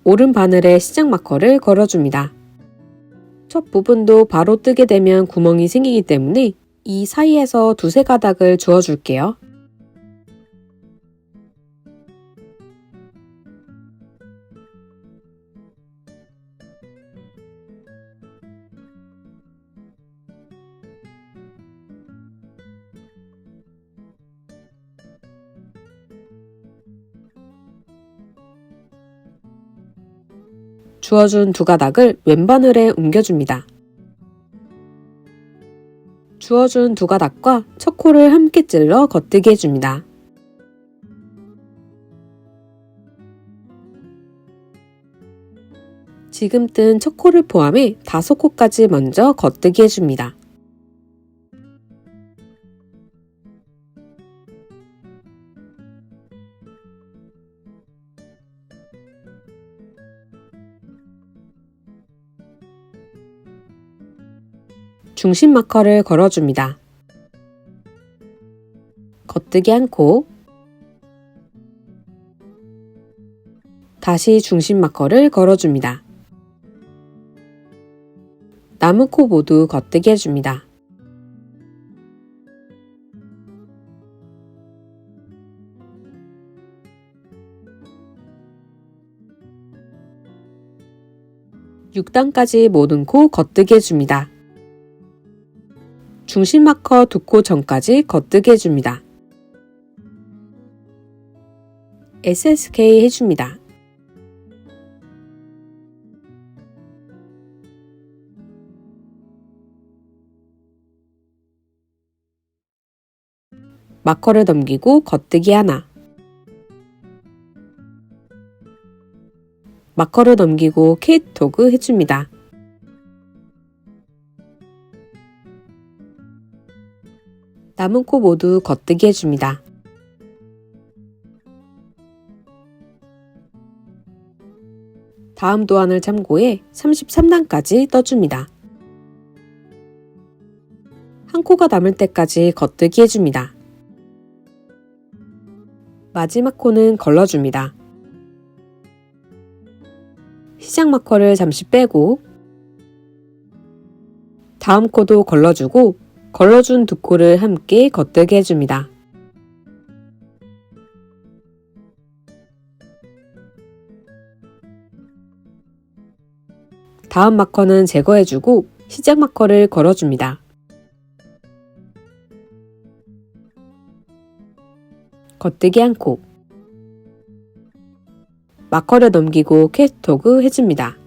오른 바늘에 시작 마커를 걸어줍니다. 첫 부분도 바로 뜨게 되면 구멍이 생기기 때문에 이 사이에서 두세 가닥을 주어줄게요. 주어준 두 가닥을 왼바늘에 옮겨줍니다. 주어준 두 가닥과 첫 코를 함께 찔러 겉뜨게 해줍니다. 지금 뜬 첫 코를 포함해 5코까지 먼저 겉뜨기 해줍니다. 중심 마커를 걸어줍니다. 겉뜨기 한 코, 다시 중심 마커를 걸어줍니다. 남은 코 모두 겉뜨기 해줍니다. (6단까지) 모든 코 겉뜨기 해줍니다. 중심 마커 2코 전까지 겉뜨기 해줍니다. SSK 해줍니다. 마커를 넘기고 겉뜨기 하나, 마커를 넘기고 케이토그 해줍니다. 남은 코 모두 겉뜨기 해줍니다. 다음 도안을 참고해 33단까지 떠줍니다. 한 코가 남을 때까지 겉뜨기 해줍니다. 마지막 코는 걸러줍니다. 시작 마커를 잠시 빼고 다음 코도 걸러주고 걸러준 2코를 함께 겉뜨게 해줍니다. 다음 마커는 제거해주고 시작 마커를 걸어줍니다. 겉뜨기 한 코, 마커를 넘기고 캐스토그 해줍니다.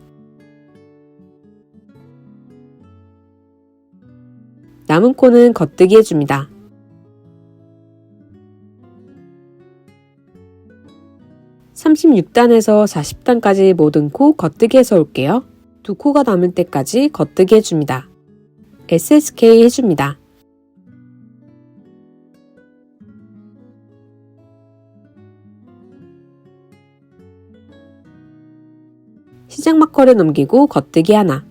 남은 코는 겉뜨기 해줍니다. (36단에서) (40단까지) 모든 코 겉뜨기 해서 올게요. 2코가 남을 때까지 겉뜨기 해줍니다. SSK 해줍니다. 시작 마커를 넘기고 겉뜨기 하나,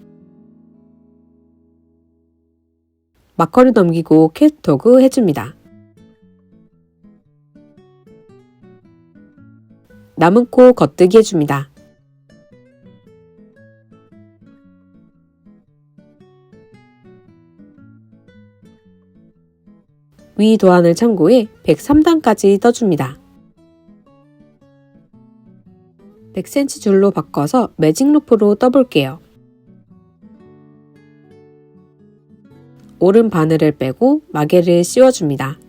마커를 넘기고 캐스토그 해줍니다. 남은 코 겉뜨기 해줍니다. 위 도안을 참고해 103단까지 떠줍니다. 100cm 줄로 바꿔서 매직 루프로 떠볼게요. 오른 바늘을 빼고 마개를 씌워줍니다.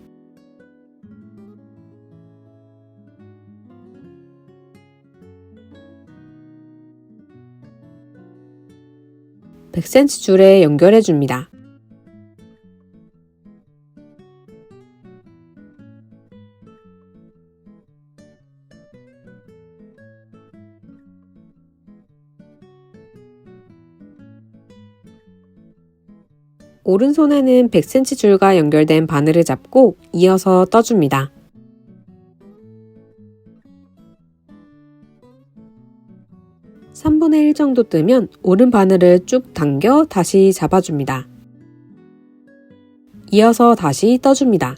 (100cm) 줄에 연결해줍니다. 오른손에는 100cm 줄과 연결된 바늘을 잡고 이어서 떠줍니다. (3분의 1) 정도 뜨면 오른 바늘을 쭉 당겨 다시 잡아줍니다. 이어서 다시 떠줍니다.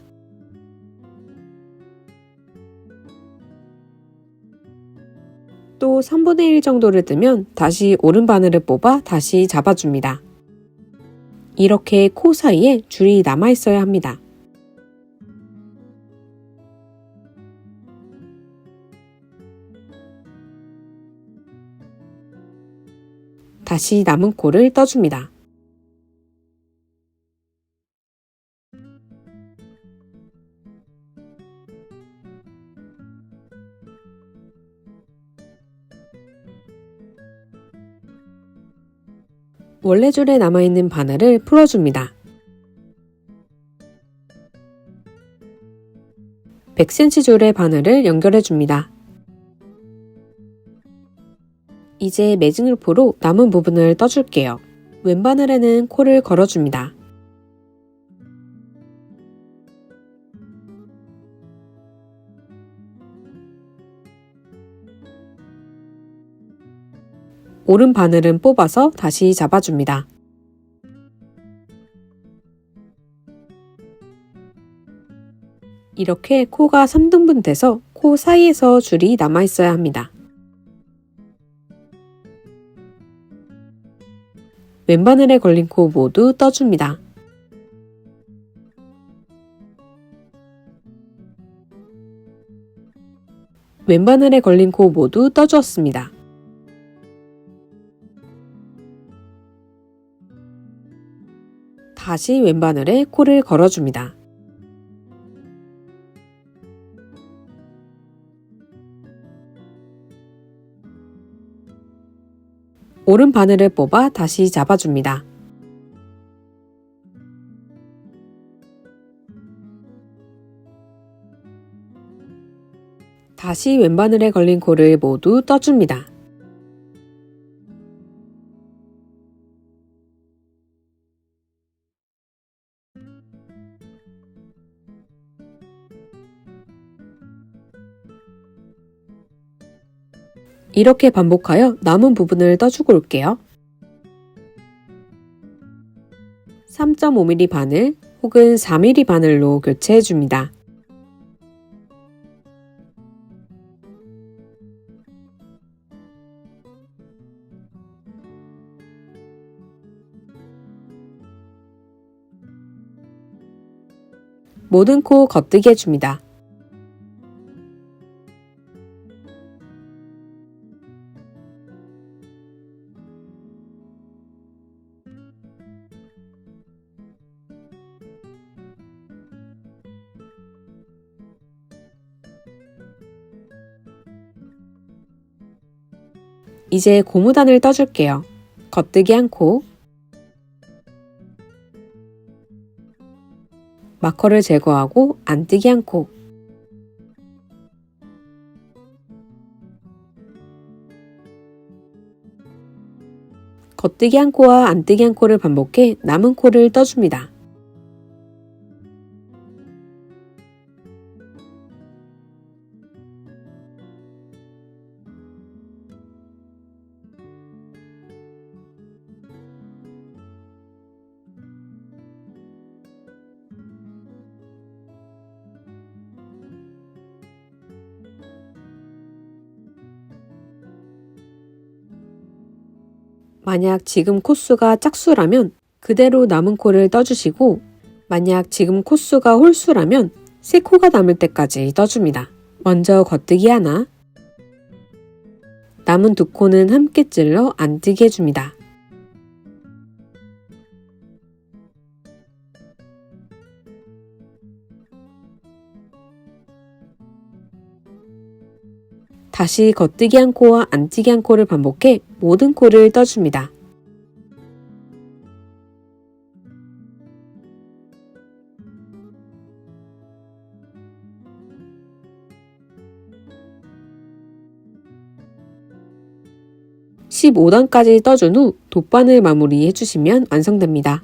또 (3분의 1) 정도를 뜨면 다시 오른 바늘을 뽑아 다시 잡아줍니다. 이렇게 코 사이에 줄이 남아 있어야 합니다. 다시 남은 코를 떠줍니다. 원래 줄에 남아있는 바늘을 풀어줍니다. 100cm 줄의 바늘을 연결해줍니다. 이제 매직 루프로 남은 부분을 떠줄게요. 왼바늘에는 코를 걸어줍니다. 오른 바늘은 뽑아서 다시 잡아줍니다. 이렇게 코가 3등분 돼서 코 사이에서 줄이 남아 있어야 합니다. 왼바늘에 걸린 코 모두 떠줍니다. 왼바늘에 걸린 코 모두 떠주었습니다. 다시 왼바늘에 코를 걸어줍니다. 오른 바늘을 뽑아 다시 잡아줍니다. 다시 왼바늘에 걸린 코를 모두 떠줍니다. 이렇게 반복하여 남은 부분을 떠주고 올게요. 3.5mm 바늘 혹은 4mm 바늘로 교체해줍니다. 모든 코 겉뜨기 해줍니다. 이제 고무단을 떠줄게요. 겉뜨기 한 코, 마커를 제거하고 안뜨기 한 코, 겉뜨기 한 코와 안뜨기 한 코를 반복해 남은 코를 떠줍니다. 만약 지금 코수가 짝수라면 그대로 남은 코를 떠주시고 만약 지금 코수가 홀수라면 3코가 남을 때까지 떠줍니다. 먼저 겉뜨기 하나, 남은 2코는 함께 찔러 안 뜨게 해줍니다. 다시 겉뜨기 1코와 안뜨기 1코를 반복해 모든 코를 떠줍니다. (15단까지) 떠준 후 돗바늘 마무리 해주시면 완성됩니다.